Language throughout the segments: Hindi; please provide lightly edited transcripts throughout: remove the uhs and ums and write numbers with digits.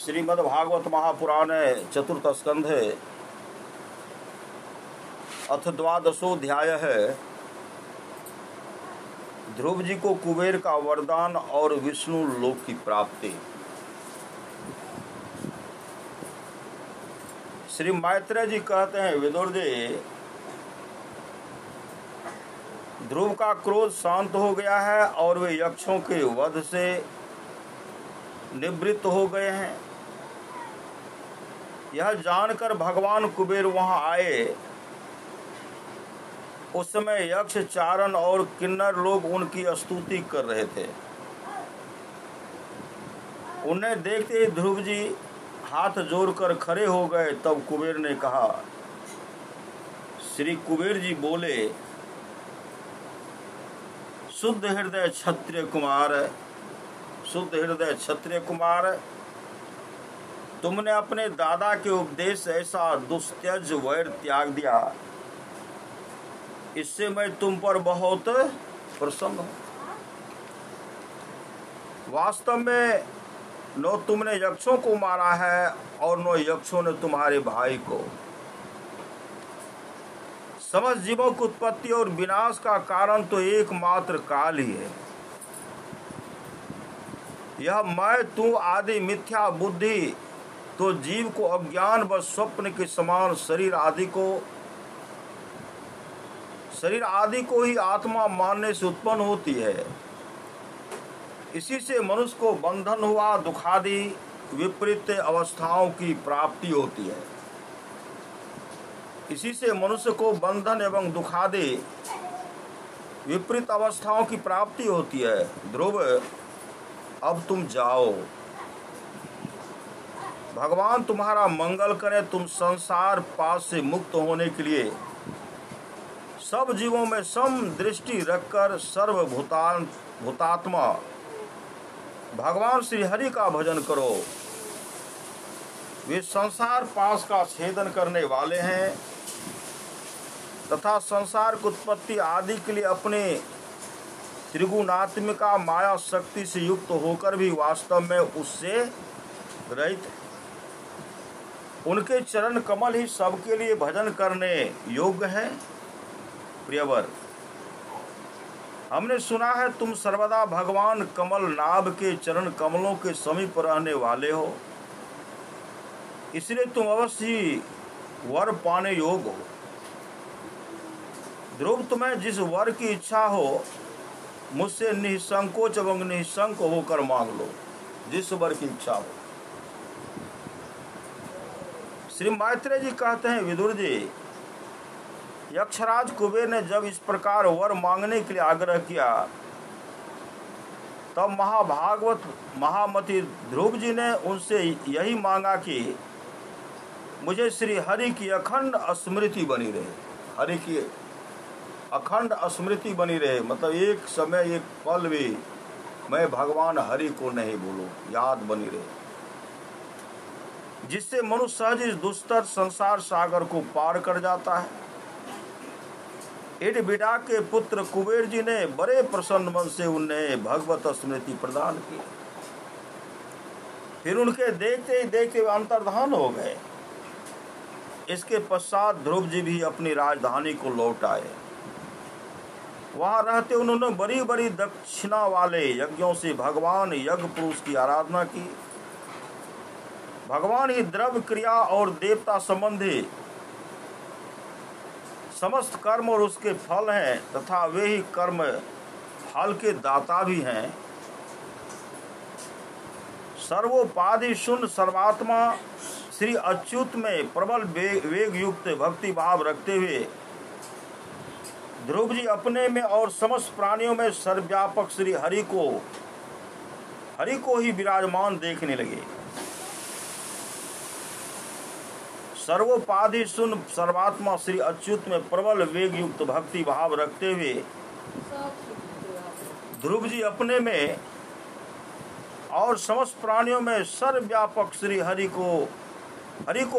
श्रीमद्भागवत महापुराण चतुर्थ स्कंध अथ द्वादशोऽध्याय है। ध्रुव जी को कुबेर का वरदान और विष्णु लोक की प्राप्ति। श्री मैत्रेय जी कहते हैं, विदुर जी, ध्रुव का क्रोध शांत हो गया है और वे यक्षों के वध से निवृत्त हो गए हैं। यह जानकर भगवान कुबेर वहां आए। उस समय यक्ष, चारण और किन्नर लोग उनकी स्तुति कर रहे थे। उन्हें देखते ही ध्रुव जी हाथ जोड़कर खड़े हो गए। तब कुबेर ने कहा, श्री कुबेर जी बोले, शुद्ध हृदय क्षत्रिय कुमार, शुद्ध हृदय क्षत्रिय कुमार, तुमने अपने दादा के उपदेश ऐसा दुस्त्यज वैर त्याग दिया, इससे मैं तुम पर बहुत प्रसन्न हूं। वास्तव में न तुमने यक्षों को मारा है और न यक्षों ने तुम्हारे भाई को। समस्त जीवों की उत्पत्ति और विनाश का कारण तो एकमात्र काल ही है। यह मैं तू आदि मिथ्या बुद्धि तो जीव को अज्ञान व स्वप्न के समान शरीर आदि को ही आत्मा मानने से उत्पन्न होती है। इसी से मनुष्य को बंधन हुआ दुखादि विपरीत अवस्थाओं की प्राप्ति होती है। इसी से मनुष्य को बंधन एवं दुखादि विपरीत अवस्थाओं की प्राप्ति होती है। ध्रुव, अब तुम जाओ, भगवान तुम्हारा मंगल करे। तुम संसार पास से मुक्त होने के लिए सब जीवों में सम दृष्टि रखकर सर्वभूतात्मा भगवान श्री हरि का भजन करो। वे संसार पास का छेदन करने वाले हैं तथा संसार की उत्पत्ति आदि के लिए अपने त्रिगुणात्मिका माया शक्ति से युक्त होकर भी वास्तव में उससे रहित। उनके चरण कमल ही सबके लिए भजन करने योग्य है। प्रियवर, हमने सुना है तुम सर्वदा भगवान कमल नाभ के चरण कमलों के समीप रहने वाले हो, इसलिए तुम अवश्य ही वर पाने योग्य हो। ध्रुव, तुम्हें जिस वर की इच्छा हो मुझसे निसंकोच एवं निशंक होकर मांग लो, जिस वर की इच्छा हो। श्री मैत्रेय जी कहते हैं, विदुर जी, यक्षराज कुबेर ने जब इस प्रकार वर मांगने के लिए आग्रह किया, तब महाभागवत महामति ध्रुव जी ने उनसे यही मांगा कि मुझे श्री हरि की अखंड स्मृति बनी रहे। हरि की अखंड स्मृति बनी रहे, मतलब एक समय एक पल भी मैं भगवान हरि को नहीं भूलूं, याद बनी रहे, जिससे मनुष्य सहज इस दुस्तर संसार सागर को पार कर जाता है। इडबिडा के पुत्र कुबेर जी ने बड़े प्रसन्न मन से उन्हें भगवत स्मृति प्रदान की। फिर उनके देखते ही देखते वे अंतर्धान हो गए। इसके पश्चात ध्रुव जी भी अपनी राजधानी को लौट आए। वहां रहते उन्होंने बड़ी बड़ी दक्षिणा वाले यज्ञों से भगवान यज्ञ पुरुष की आराधना की। भगवान ही द्रव्य क्रिया और देवता संबंधी समस्त कर्म और उसके फल हैं तथा वे ही कर्म फल के दाता भी हैं। सर्वोपाधि शून्य सर्वात्मा श्री अच्युत में प्रबल वेग युक्त भक्ति भाव रखते हुए ध्रुव जी अपने में और समस्त प्राणियों में सर्वव्यापक श्री हरि को ही विराजमान देखने लगे। सर्वोपाधि शून्य सर्वात्मा श्री अच्युत में प्रबल वेग युक्त भक्ति भाव रखते हुए ध्रुव जी अपने में और समस्त प्राणियों में सर्वव्यापक श्री हरि को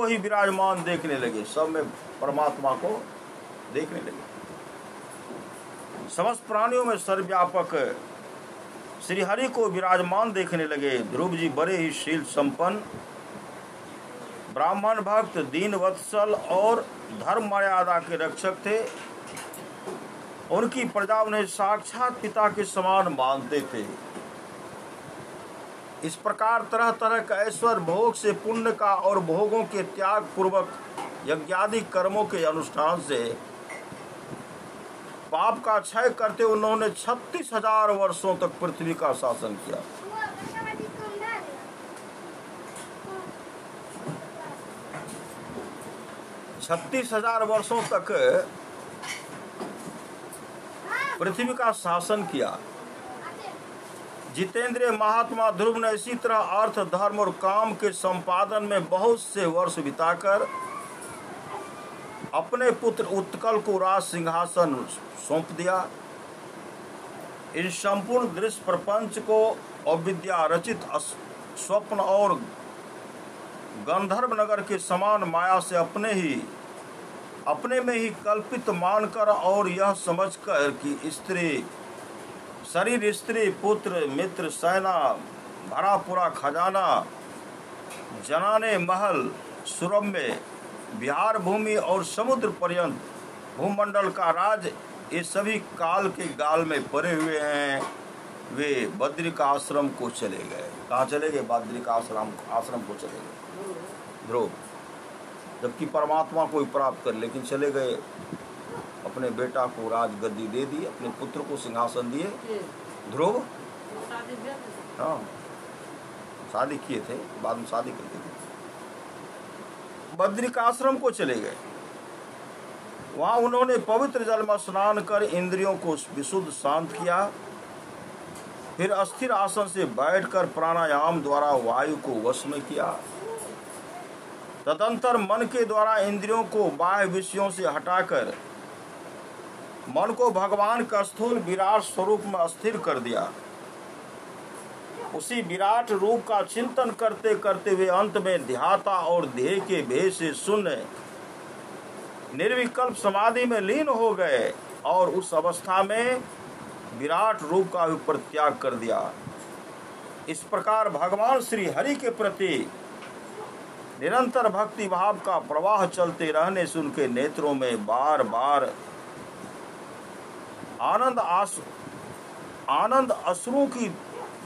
ही विराजमान देखने लगे। सब में परमात्मा को देखने लगे। समस्त प्राणियों में सर्वव्यापक श्री हरि को विराजमान देखने लगे। ध्रुव जी बड़े ही शील संपन्न ब्राह्मण भक्त, दीन वत्सल और धर्म मर्यादा के रक्षक थे। उनकी प्रजा उन्हें साक्षात पिता के समान मानते थे। इस प्रकार तरह तरह का ऐश्वर्य भोग से, पुण्य का और भोगों के त्याग पूर्वक यज्ञादि कर्मों के अनुष्ठान से पाप का क्षय करते उन्होंने 36,000 वर्षों तक पृथ्वी का शासन किया। 36,000 वर्षों तक पृथ्वी का शासन किया। जितेंद्रिय महात्मा ध्रुव ने इसी तरह अर्थ, धर्म और काम के संपादन में बहुत से वर्ष बिताकर अपने पुत्र उत्कल को राज सिंहासन सौंप दिया। इन संपूर्ण दृश्य प्रपंच को अविद्या रचित स्वप्न और गंधर्व नगर के समान माया से अपने में ही कल्पित मानकर और यह समझकर कि शरीर, स्त्री, पुत्र, मित्र, सेना, भरा पूरा खजाना, जनाने, महल, सुरम्य, बिहार भूमि और समुद्र पर्यंत भूमंडल का राज, ये सभी काल के गाल में पड़े हुए हैं। वे बद्रिक आश्रम को चले गए। कहाँ चले गए? बद्रिक आश्रम को चले गए ध्रुव, जबकि परमात्मा को ही प्राप्त कर, लेकिन चले गए। अपने बेटा को राज गद्दी दे दी, अपने पुत्र को सिंहासन दिए। ध्रुव हाँ, शादी किए थे, बाद में शादी करके थे। बद्रिक आश्रम को चले गए। वहां उन्होंने पवित्र जल में स्नान कर इंद्रियों को विशुद्ध शांत किया। फिर अस्थिर आसन से बैठकर प्राणायाम द्वारा वायु को वश में किया। तदंतर मन के द्वारा इंद्रियों को बाह्य विषयों से हटाकर मन को भगवान का स्थूल विराट स्वरूप में स्थिर कर दिया। उसी विराट रूप का चिंतन करते करते वे अंत में ध्याता और ध्येय के भेद से शून्य निर्विकल्प समाधि में लीन हो गए और उस अवस्था में विराट रूप का भी परित्याग कर दिया। इस प्रकार भगवान श्री हरि के प्रति निरंतर भक्ति भाव का प्रवाह चलते रहने से उनके नेत्रों में बार बार आनंद अश्रुओं की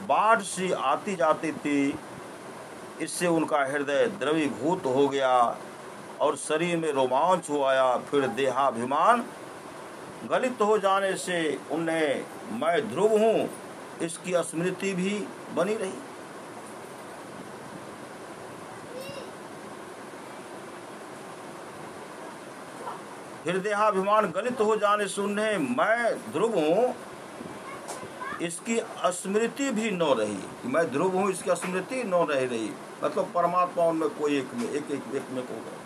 बाढ़ सी आती जाती थी। इससे उनका हृदय द्रवीभूत हो गया और शरीर में रोमांच हो आया। फिर देहाभिमान गलित हो जाने से उन्हें मैं ध्रुव हूँ इसकी स्मृति भी बनी रही। फिर देहाभिमान गलित हो जाने से उन्हें मैं ध्रुव हूँ इसकी स्मृति भी न रही। मैं ध्रुव हूँ इसकी स्मृति न रही, मतलब परमात्मा उनमें कोई एक में हो गया।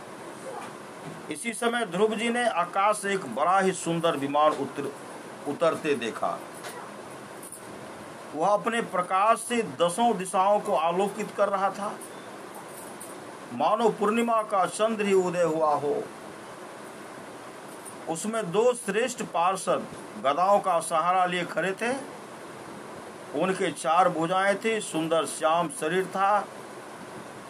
इसी समय ध्रुव जी ने आकाश से एक बड़ा ही सुंदर विमान उतरते देखा। वह अपने प्रकाश से 10 दिशाओं को आलोकित कर रहा था, मानो पूर्णिमा का चंद्र ही उदय हुआ हो। उसमें 2 श्रेष्ठ पार्षद गदाओं का सहारा लिए खड़े थे। उनके 4 भुजाएं थी, सुंदर श्याम शरीर था,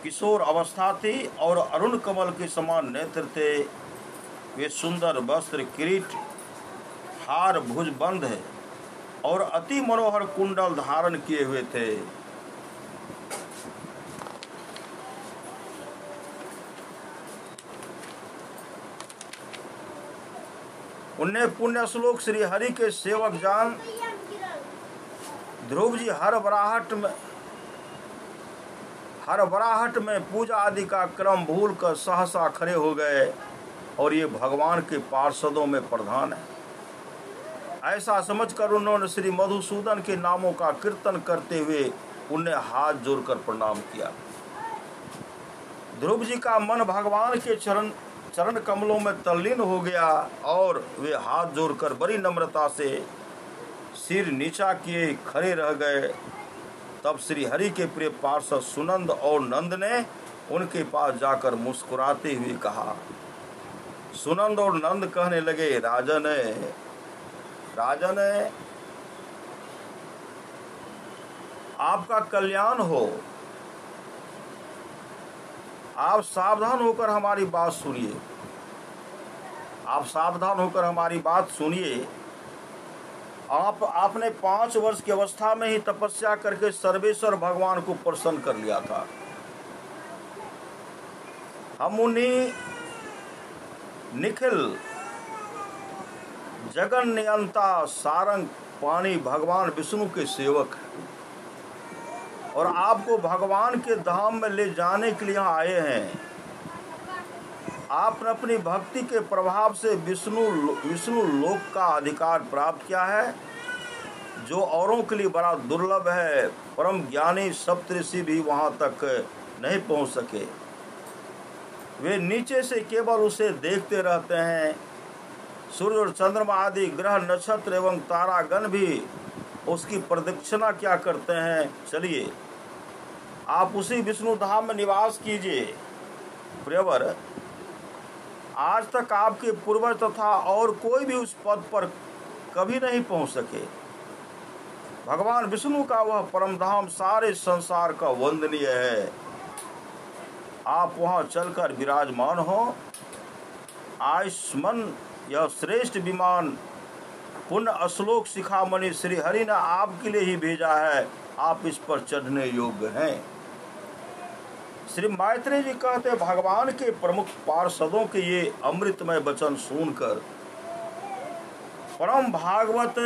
किशोर अवस्था थी और अरुण कमल के समान नेत्र थे। वे सुंदर वस्त्र, किरीट, हार, भुजबंध है और अति मनोहर कुंडल धारण किए हुए थे। उन्हें पुण्य श्लोक श्री हरि के सेवक जान ध्रुव जी हर बराहट में पूजा आदि का क्रम भूल कर सहसा खड़े हो गए और ये भगवान के पार्षदों में प्रधान है। ऐसा समझकर उन्होंने श्री मधुसूदन के नामों का कीर्तन करते हुए उन्हें हाथ जोड़कर प्रणाम किया। ध्रुव जी का मन भगवान के चरण कमलों में तल्लीन हो गया और वे हाथ जोड़कर बड़ी नम्रता से सिर नीचा किए खड़े रह गए। तब श्री हरि के प्रिय पार्षद सुनंद और नंद ने उनके पास जाकर मुस्कुराते हुए कहा। सुनंद और नंद कहने लगे, राजन आपका कल्याण हो। आप सावधान होकर हमारी बात सुनिए, आप सावधान होकर हमारी बात सुनिए। आपने 5 वर्ष की अवस्था में ही तपस्या करके सर्वेश्वर भगवान को प्रसन्न कर लिया था। हम उन्हीं निखिल जगन नियंता सारंग पानी भगवान विष्णु के सेवक हैं और आपको भगवान के धाम में ले जाने के लिए यहाँ आए हैं। आपने अपनी भक्ति के प्रभाव से विष्णु लोक का अधिकार प्राप्त किया है, जो औरों के लिए बड़ा दुर्लभ है। परम ज्ञानी सप्तऋषि भी वहां तक नहीं पहुंच सके, वे नीचे से केवल उसे देखते रहते हैं। सूर्य और चंद्रमा आदि ग्रह नक्षत्र एवं तारागण भी उसकी प्रदक्षिणा क्या करते हैं। चलिए आप उसी विष्णु धाम में निवास कीजिए। प्रियवर, आज तक आपके पूर्वज तथा और कोई भी उस पद पर कभी नहीं पहुंच सके। भगवान विष्णु का वह परम धाम सारे संसार का वंदनीय है। आप वहां चलकर विराजमान हो। आयुष्मान यह श्रेष्ठ विमान पुण्य श्लोक शिखामणि श्री हरि ने आपके लिए ही भेजा है। आप इस पर चढ़ने योग्य हैं। श्री मैत्रेय जी कहते, भगवान के प्रमुख पार्षदों के ये अमृतमय वचन सुनकर परम भागवत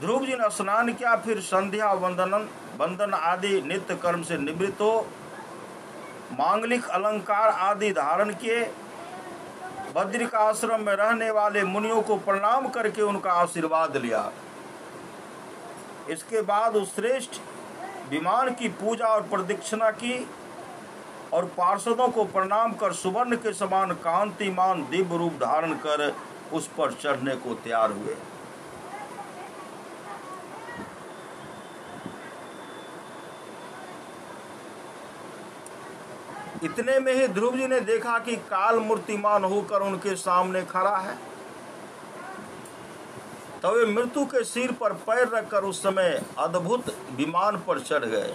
ध्रुव जी ने स्नान किया। फिर संध्या वंदन आदि नित्य कर्म से निवृत्त हो मांगलिक अलंकार आदि धारण किए। बद्रिक आश्रम में रहने वाले मुनियों को प्रणाम करके उनका आशीर्वाद लिया। इसके बाद उस श्रेष्ठ विमान की पूजा और प्रदक्षिणा की और पार्षदों को प्रणाम कर सुवर्ण के समान कांतिमान दिव्य रूप धारण कर उस पर चढ़ने को तैयार हुए। इतने में ही ध्रुव जी ने देखा कि काल मूर्तिमान होकर उनके सामने खड़ा है। तो वे मृत्यु के सिर पर पैर रखकर उस समय अद्भुत विमान पर चढ़ गए।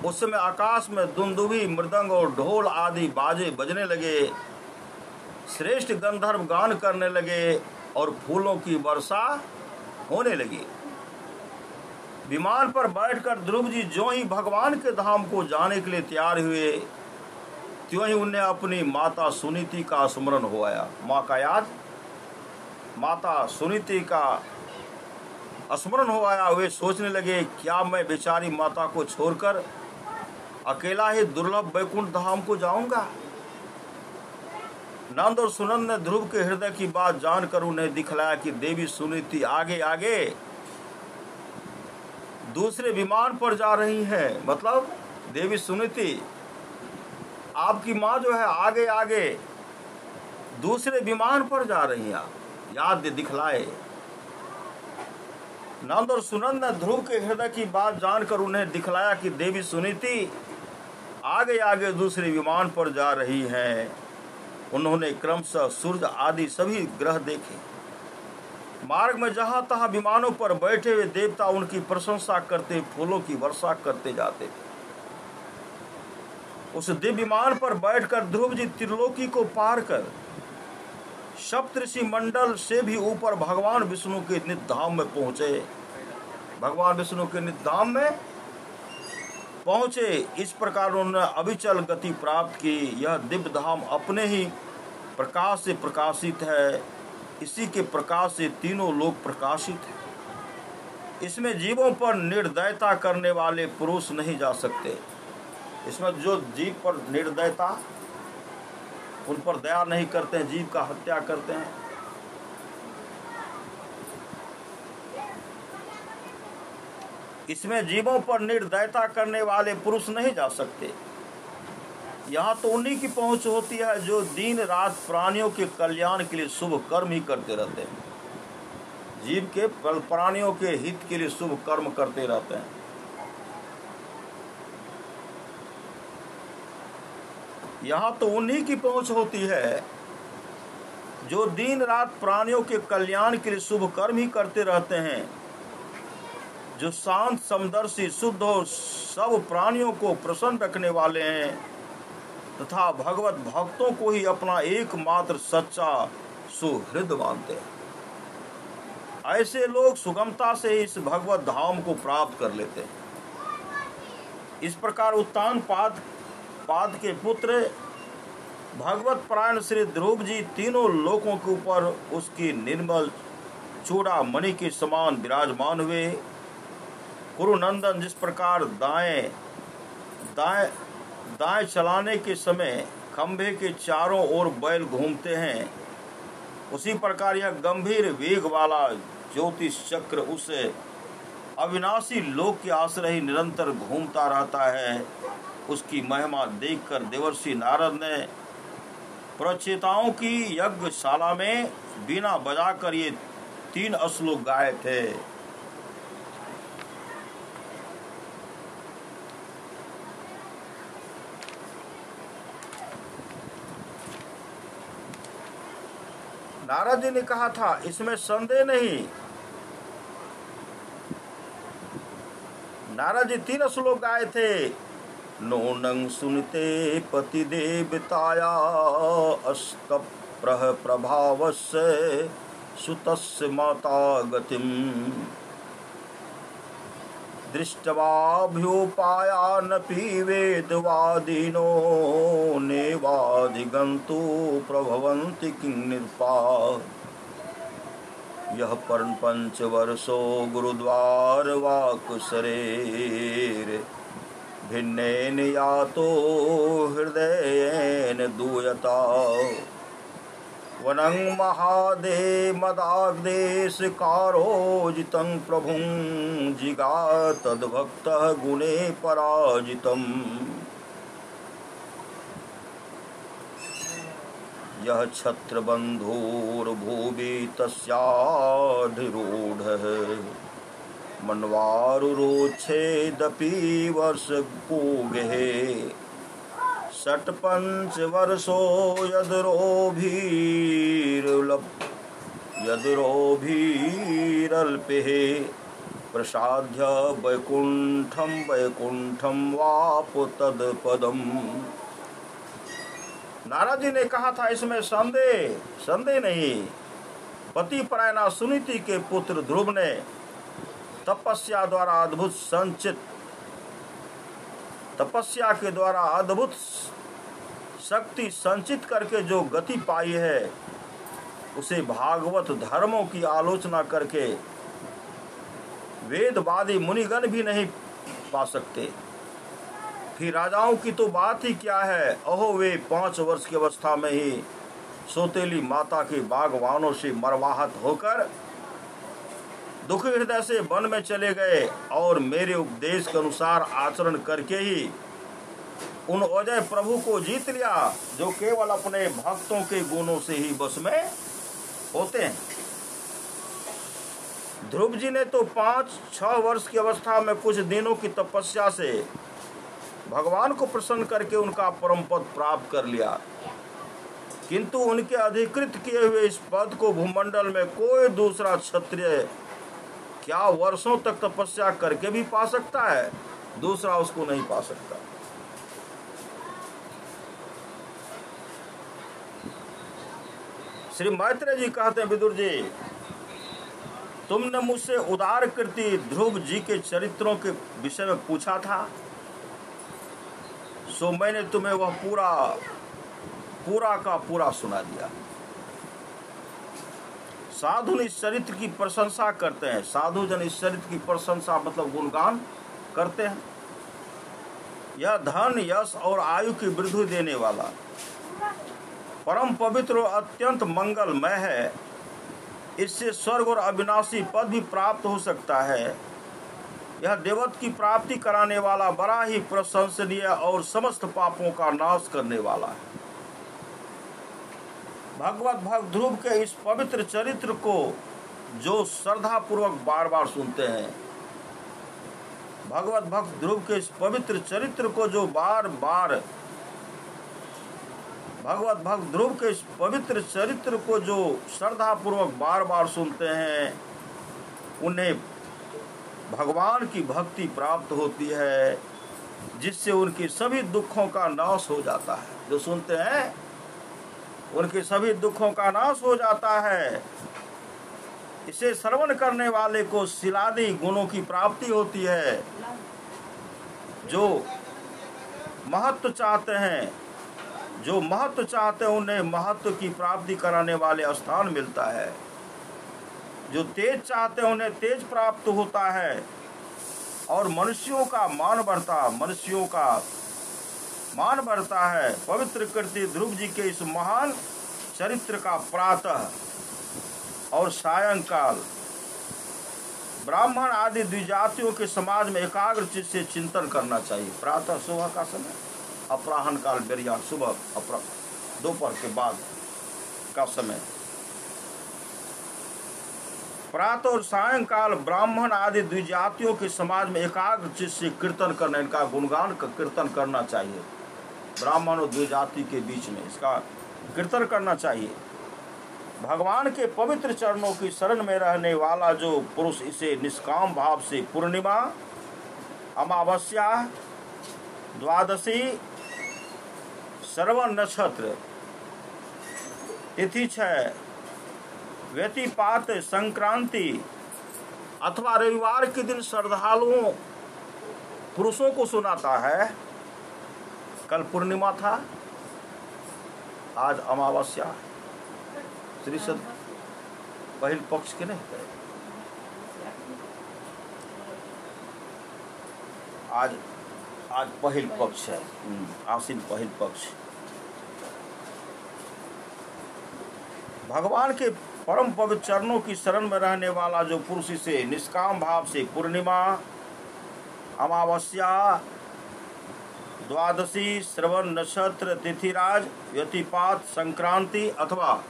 उस समय आकाश में दुंदुभी, मृदंग और ढोल आदि बाजे बजने लगे। श्रेष्ठ गंधर्व गान करने लगे और फूलों की वर्षा होने लगी। विमान पर बैठकर ध्रुव जी जो ही भगवान के धाम को जाने के लिए तैयार हुए, त्यों ही उन्हें अपनी माता सुनीति का स्मरण हो आया। माँ का याद, माता सुनीति का स्मरण हो आया। वे सोचने लगे, क्या मैं बेचारी माता को छोड़कर अकेला ही दुर्लभ वैकुंठ धाम को जाऊंगा। नंद और सुनंद ने ध्रुव के हृदय की बात जानकर उन्हें दिखलाया कि देवी सुनीति आगे आगे दूसरे विमान पर जा रही हैं। मतलब देवी सुनीति, आपकी माँ जो है आगे आगे दूसरे विमान पर जा रही हैं। याद दिखलाए। नंद और सुनंद ने ध्रुव के हृदय की बात जानकर उन्हें दिखलाया कि देवी सुनीति आगे आगे दूसरे विमान पर जा रही हैं। उन्होंने क्रमशः सूर्य आदि सभी ग्रह देखे। मार्ग में जहां तहां विमानों पर बैठे हुए देवता उनकी प्रशंसा करते, फूलों की वर्षा करते जाते थे। उस दिव्य विमान पर बैठकर ध्रुव जी त्रिलोकी को पार कर सप्तऋषि मंडल से भी ऊपर भगवान विष्णु के नित्य धाम में पहुंचे। भगवान विष्णु के नित्य धाम में पहुंचे। इस प्रकार उन्होंने अविचल गति प्राप्त की। यह दिव्य धाम अपने ही प्रकाश से प्रकाशित है। इसी के प्रकाश से तीनों लोक प्रकाशित है। इसमें जीवों पर निर्दयता करने वाले पुरुष नहीं जा सकते। इसमें जो जीव पर निर्दयता, उन पर दया नहीं करते हैं, जीव का हत्या करते हैं, इसमें जीवों पर निर्दयता करने वाले पुरुष नहीं जा सकते। यहाँ तो उन्हीं की पहुंच होती है जो दिन रात प्राणियों के कल्याण के लिए शुभ कर्म ही करते रहते हैं। जीव के प्राणियों के हित के लिए शुभ कर्म करते रहते हैं। यहाँ तो उन्हीं की पहुंच होती है जो दिन रात प्राणियों के कल्याण के लिए शुभ कर्म ही करते रहते हैं, जो शांत समदर्शी शुद्ध और सब प्राणियों को प्रसन्न रखने वाले हैं, तथा भगवत भक्तों को ही अपना एकमात्र सच्चा सुहृद मानते हैं। ऐसे लोग सुगमता से इस भगवत धाम को प्राप्त कर लेते हैं। इस प्रकार उत्तान पाद के पुत्र भगवत परायण श्री ध्रुव जी तीनों लोकों के ऊपर उसकी निर्मल चूड़ामणि के समान विराजमान हुए। कुरुनंदन जिस प्रकार दाएं चलाने के समय खंभे के चारों ओर बैल घूमते हैं, उसी प्रकार यह गंभीर वेग वाला ज्योतिष चक्र उस अविनाशी लोक के आश्रय ही निरंतर घूमता रहता है। उसकी महिमा देखकर देवर्षि नारद ने प्रचेताओं की यज्ञशाला में बीना बजाकर ये 3 श्लोक गाए थे। नारद जी ने कहा था, इसमें संदेह नहीं। नारद जी 3 श्लोक गाए थे। नूनं सुनते पति देवताया अस्त प्रभावस्य सुतस्य माता गतिम दृष्टवाभ्युपायानपि वेदवादिनो नेवाधिगन्तु प्रभवन्ति किं निर्पा यः पंचवर्षो गुरुद्वार वाकुशरेर भिन्नेन यातो हृदयेन दूयता वनं महादे मदाग्देशकारोजितं प्रभुं जिगातद्भक्तः गुणे पराजितम् यः छत्रबन्धुर्भुवि तस्याधिरूढः मन्वारुरोच्छेदपि वर्षपूगेः षट्पञ्चवर्षो यदुरोभिरल्पेः प्रसाद्य वैकुंठम वाप तत्पदम्। नारद जी ने कहा था, इसमें संदेह नहीं। पति परायणा सुनीति के पुत्र ध्रुव ने तपस्या के द्वारा अद्भुत शक्ति संचित करके जो गति पाई है, उसे भागवत धर्मों की आलोचना करके वेदवादी मुनिगण भी नहीं पा सकते। फिर राजाओं की तो बात ही क्या है। अहो, वे 5 वर्ष की अवस्था में ही सौतेली माता के बागवानों से मरवाहत होकर दुखी हृदय से वन में चले गए और मेरे उपदेश के अनुसार आचरण करके ही उन अजय प्रभु को जीत लिया, जो केवल अपने भक्तों के गुणों से ही बस में होते हैं। ध्रुव जी ने तो 5-6 वर्ष की अवस्था में कुछ दिनों की तपस्या से भगवान को प्रसन्न करके उनका परम पद प्राप्त कर लिया, किंतु उनके अधिकृत किए हुए इस पद को भूमंडल में कोई दूसरा क्षत्रिय क्या वर्षों तक तपस्या करके भी पा सकता है? दूसरा उसको नहीं पा सकता। श्री मैत्रेय जी कहते हैं, विदुर जी, तुमने मुझसे उदार कृति ध्रुव जी के चरित्रों के विषय में पूछा था, सो मैंने तुम्हें वह पूरा का पूरा सुना दिया। साधु इस चरित्र की प्रशंसा करते हैं। साधु जन इस चरित्र की प्रशंसा मतलब गुणगान करते हैं। यह धन, यश और आयु की वृद्धि देने वाला, परम पवित्र और अत्यंत मंगलमय है। इससे स्वर्ग और अविनाशी पद भी प्राप्त हो सकता है। यह देवत्व की प्राप्ति कराने वाला, बड़ा ही प्रशंसनीय और समस्त पापों का नाश करने वाला है। भगवत भक्त ध्रुव के इस पवित्र चरित्र को जो श्रद्धा पूर्वक बार बार सुनते हैं, भगवत भक्त ध्रुव के इस पवित्र चरित्र को जो बार बार भगवत भक्त ध्रुव के इस पवित्र चरित्र को जो श्रद्धा पूर्वक बार बार सुनते हैं, उन्हें भगवान की भक्ति प्राप्त होती है। जिससे उनके सभी दुखों का नाश हो जाता है। जो सुनते हैं उनके सभी दुखों का नाश हो जाता है। इसे श्रवण करने वाले को शिलादि गुणों की प्राप्ति होती है। जो महत्व चाहते हैं उन्हें महत्व की प्राप्ति कराने वाले स्थान मिलता है। जो तेज चाहते हैं उन्हें तेज प्राप्त होता है और मनुष्यों का मान बढ़ता है। पवित्र कृति ध्रुव जी के इस महान चरित्र का प्रातः और सायंकाल ब्राह्मण आदि द्विजातियों के समाज में एकाग्र चित्त से चिंतन करना चाहिए। प्रातः सुबह का समय, अपराह्न काल बेरिया, सुबह दोपहर के बाद का समय, प्रातः और सायंकाल ब्राह्मण आदि द्विजातियों के समाज में एकाग्र चित्त से कीर्तन करना, इनका गुणगान का कीर्तन करना चाहिए। ब्राह्मण और द्विजाति के बीच में इसका कीर्तन करना चाहिए। भगवान के पवित्र चरणों की शरण में रहने वाला जो पुरुष इसे निष्काम भाव से पूर्णिमा, अमावस्या, द्वादशी, श्रवण नक्षत्र, तिथि 6, व्यतिपात, संक्रांति अथवा रविवार के दिन श्रद्धालुओं पुरुषों को सुनाता है। कल पूर्णिमा था, आज अमावस्या, श्री सद पहिल पक्ष के नहीं, आज पहिल पक्ष है, आसीन पहिल पक्ष। भगवान के परम पवित्र चरणों की शरण में रहने वाला जो पुरुष इसे निष्काम भाव से पूर्णिमा, अमावस्या, द्वादशी, श्रवण नक्षत्र, तिथिराज, व्यतिपात, संक्रांति अथवा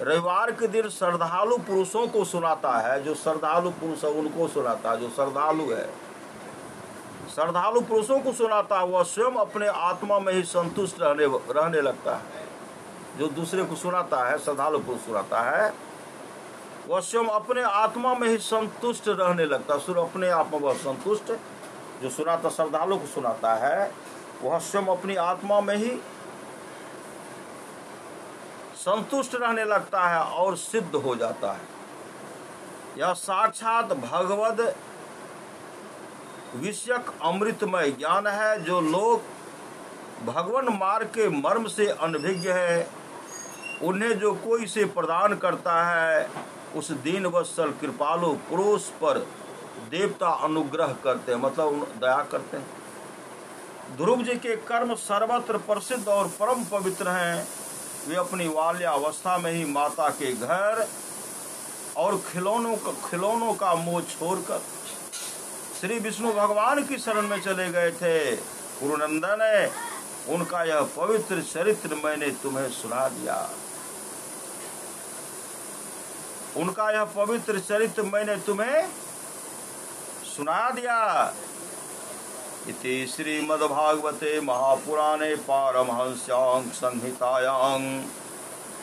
रविवार के दिन श्रद्धालु पुरुषों को सुनाता है। जो श्रद्धालु पुरुष है उनको सुनाता है। जो श्रद्धालु है, श्रद्धालु पुरुषों को सुनाता है, वह स्वयं अपने आत्मा में ही संतुष्ट रहने लगता है। जो दूसरे को सुनाता है, श्रद्धालु पुरुष सुनाता है, वह स्वयं अपने आत्मा में ही संतुष्ट रहने लगता है। स्वयं अपने आप में वह संतुष्ट, जो सुनाता श्रद्धालु को सुनाता है, वह स्वयं अपनी आत्मा में ही संतुष्ट रहने लगता है और सिद्ध हो जाता है। यह साक्षात भगवद विषयक अमृतमय ज्ञान है। जो लोग भगवान मार्ग के मर्म से अनभिज्ञ है, उन्हें जो कोई इसे प्रदान करता है, उस दीन वत्सल कृपालु पुरुष पर देवता अनुग्रह करते हैं, मतलब दया करते हैं। ध्रुव जी के कर्म सर्वत्र प्रसिद्ध और परम पवित्र हैं। वे अपनी बाल्यावस्था में ही माता के घर और खिलौनों का मोह छोड़कर श्री विष्णु भगवान की शरण में चले गए थे। गुरुनंदन, उनका यह पवित्र चरित्र मैंने तुम्हें सुना दिया। उनका यह पवित्र चरित्र मैंने तुम्हें सुना दिया। इति श्रीमद्भागवते महापुराणे पारमहंस्यां संहितायां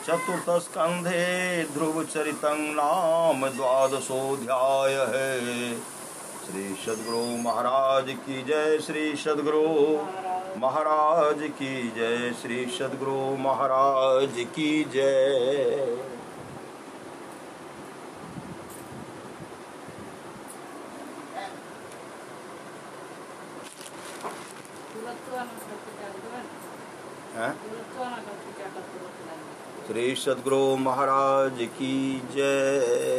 चतुर्थ स्कंधे ध्रुव चरितं नाम 12वाध्यायः। श्री सद्गुरु महाराज की जय। श्री सद्गुरु महाराज की जय। श्री सद्गुरु महाराज की जय। श्री सद्गुरु महाराज की जय।